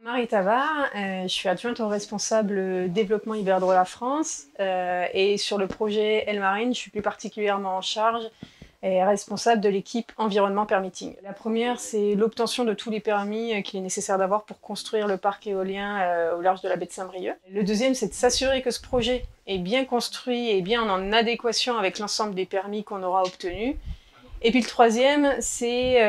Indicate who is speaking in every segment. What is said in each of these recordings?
Speaker 1: Marie Tavar, je suis adjointe au responsable développement Iberdrola France et sur le projet Elmarine, je suis plus particulièrement en charge et responsable de l'équipe environnement permitting. La première, c'est l'obtention de tous les permis qu'il est nécessaire d'avoir pour construire le parc éolien au large de la baie de Saint-Brieuc. Le deuxième, c'est de s'assurer que ce projet est bien construit et bien en adéquation avec l'ensemble des permis qu'on aura obtenus. Et puis le troisième, c'est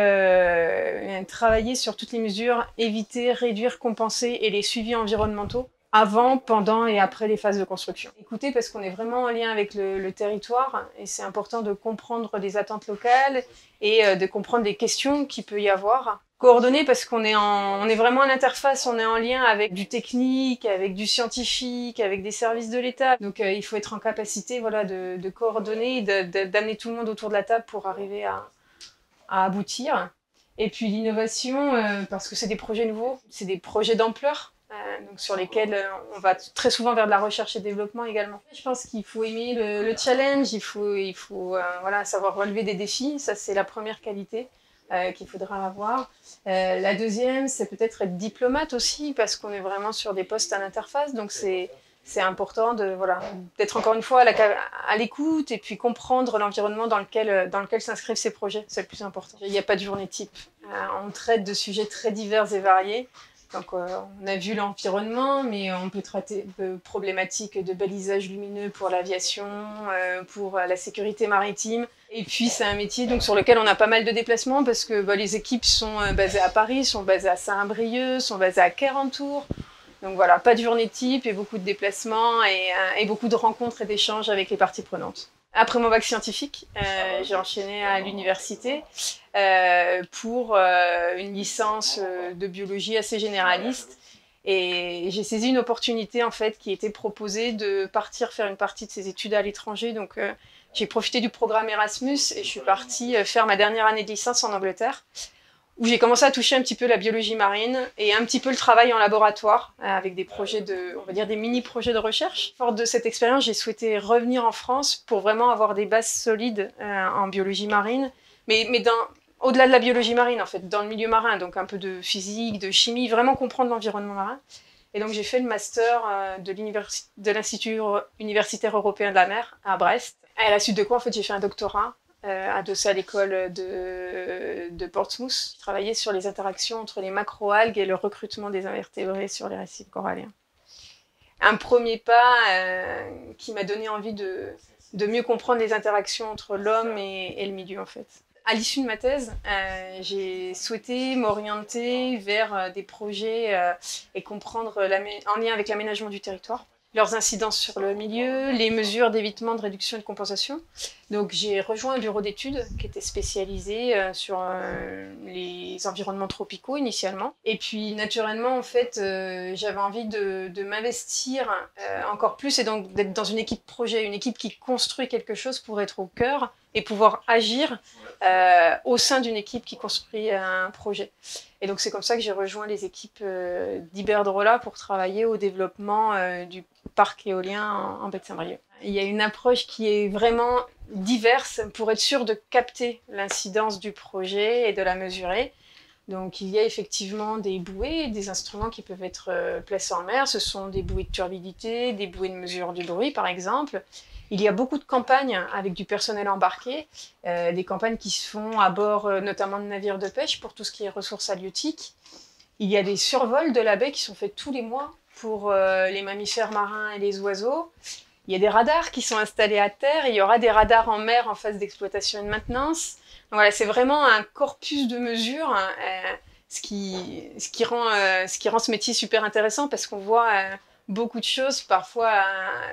Speaker 1: travailler sur toutes les mesures, éviter, réduire, compenser et les suivis environnementaux avant, pendant et après les phases de construction. Écoutez, parce qu'on est vraiment en lien avec le territoire et c'est important de comprendre les attentes locales et de comprendre les questions qu'il peut y avoir. Coordonner parce qu'on est, on est vraiment en interface, on est en lien avec du technique, avec du scientifique, avec des services de l'État. Donc il faut être en capacité voilà, de coordonner, d'amener tout le monde autour de la table pour arriver à aboutir. Et puis l'innovation, parce que c'est des projets nouveaux, c'est des projets d'ampleur. Donc sur lesquels on va très souvent vers de la recherche et développement également. Je pense qu'il faut aimer le challenge, il faut voilà, savoir relever des défis, ça c'est la première qualité qu'il faudra avoir. La deuxième, c'est peut-être être diplomate aussi, parce qu'on est vraiment sur des postes à l'interface, donc c'est important voilà, d'être encore une fois à l'écoute et puis comprendre l'environnement dans lequel s'inscrivent ces projets, c'est le plus important. Il n'y a pas de journée type, on traite de sujets très divers et variés. Donc, on a vu l'environnement, mais on peut traiter de problématiques de balisage lumineux pour l'aviation, pour la sécurité maritime. Et puis, c'est un métier donc, sur lequel on a pas mal de déplacements parce que les équipes sont basées à Paris, sont basées à Saint-Brieuc, sont basées à Quirintour. Donc voilà, pas de journée type et beaucoup de déplacements et beaucoup de rencontres et d'échanges avec les parties prenantes. Après mon bac scientifique, j'ai enchaîné à l'université pour une licence de biologie assez généraliste. Et j'ai saisi une opportunité en fait qui était proposée de partir faire une partie de ses études à l'étranger. Donc j'ai profité du programme Erasmus et je suis partie faire ma dernière année de licence en Angleterre, où j'ai commencé à toucher un petit peu la biologie marine et un petit peu le travail en laboratoire avec des projets on va dire des mini-projets de recherche. Fort de cette expérience, j'ai souhaité revenir en France pour vraiment avoir des bases solides en biologie marine, mais au-delà de la biologie marine, en fait, dans le milieu marin, donc un peu de physique, de chimie, vraiment comprendre l'environnement marin. Et donc j'ai fait le master de l'Institut universitaire européen de la mer à Brest. Et à la suite de quoi, en fait, j'ai fait un doctorat adossé à l'école de Portsmouth. Je travaillais sur les interactions entre les macroalgues et le recrutement des invertébrés sur les récifs coralliens. Un premier pas qui m'a donné envie de mieux comprendre les interactions entre l'homme et le milieu, en fait. À l'issue de ma thèse, j'ai souhaité m'orienter vers des projets et comprendre en lien avec l'aménagement du territoire, leurs incidences sur le milieu, les mesures d'évitement, de réduction et de compensation. Donc j'ai rejoint un bureau d'études qui était spécialisé sur les environnements tropicaux initialement. Et puis naturellement, en fait, j'avais envie de m'investir encore plus et donc d'être dans une équipe projet, une équipe qui construit quelque chose pour être au cœur et pouvoir agir au sein d'une équipe qui construit un projet. Et donc c'est comme ça que j'ai rejoint les équipes d'Iberdrola pour travailler au développement du parc éolien en baie de Saint-Brieuc. Il y a une approche qui est vraiment diverse pour être sûr de capter l'incidence du projet et de la mesurer. Donc il y a effectivement des bouées, des instruments qui peuvent être placés en mer. Ce sont des bouées de turbidité, des bouées de mesure du bruit par exemple. Il y a beaucoup de campagnes avec du personnel embarqué, des campagnes qui se font à bord notamment de navires de pêche pour tout ce qui est ressources halieutiques. Il y a des survols de la baie qui sont faits tous les mois pour les mammifères marins et les oiseaux. Il y a des radars qui sont installés à terre, et il y aura des radars en mer en phase d'exploitation et de maintenance. Donc voilà, c'est vraiment un corpus de mesures, ce qui rend ce métier super intéressant parce qu'on voit beaucoup de choses, parfois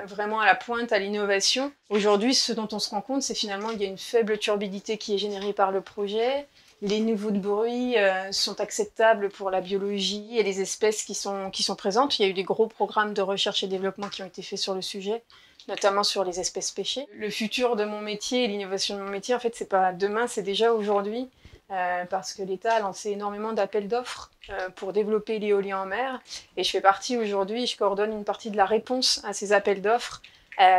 Speaker 1: vraiment à la pointe, à l'innovation. Aujourd'hui, ce dont on se rend compte, c'est finalement qu'il y a une faible turbidité qui est générée par le projet. Les niveaux de bruit sont acceptables pour la biologie et les espèces qui sont présentes. Il y a eu des gros programmes de recherche et développement qui ont été faits sur le sujet, notamment sur les espèces pêchées. Le futur de mon métier et l'innovation de mon métier, en fait, c'est pas demain, c'est déjà aujourd'hui, parce que l'État a lancé énormément d'appels d'offres pour développer l'éolien en mer. Et je fais partie aujourd'hui, je coordonne une partie de la réponse à ces appels d'offres,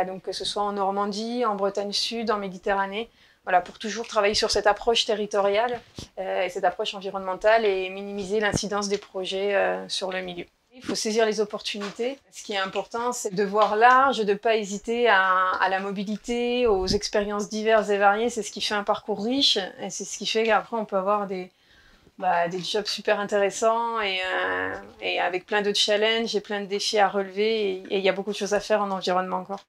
Speaker 1: donc que ce soit en Normandie, en Bretagne Sud, en Méditerranée, voilà, pour toujours travailler sur cette approche territoriale et cette approche environnementale et minimiser l'incidence des projets sur le milieu. Il faut saisir les opportunités. Ce qui est important, c'est de voir large, de ne pas hésiter à la mobilité, aux expériences diverses et variées. C'est ce qui fait un parcours riche et c'est ce qui fait qu'après, on peut avoir des jobs super intéressants et avec plein de challenges et plein de défis à relever. Et il y a beaucoup de choses à faire en environnement encore.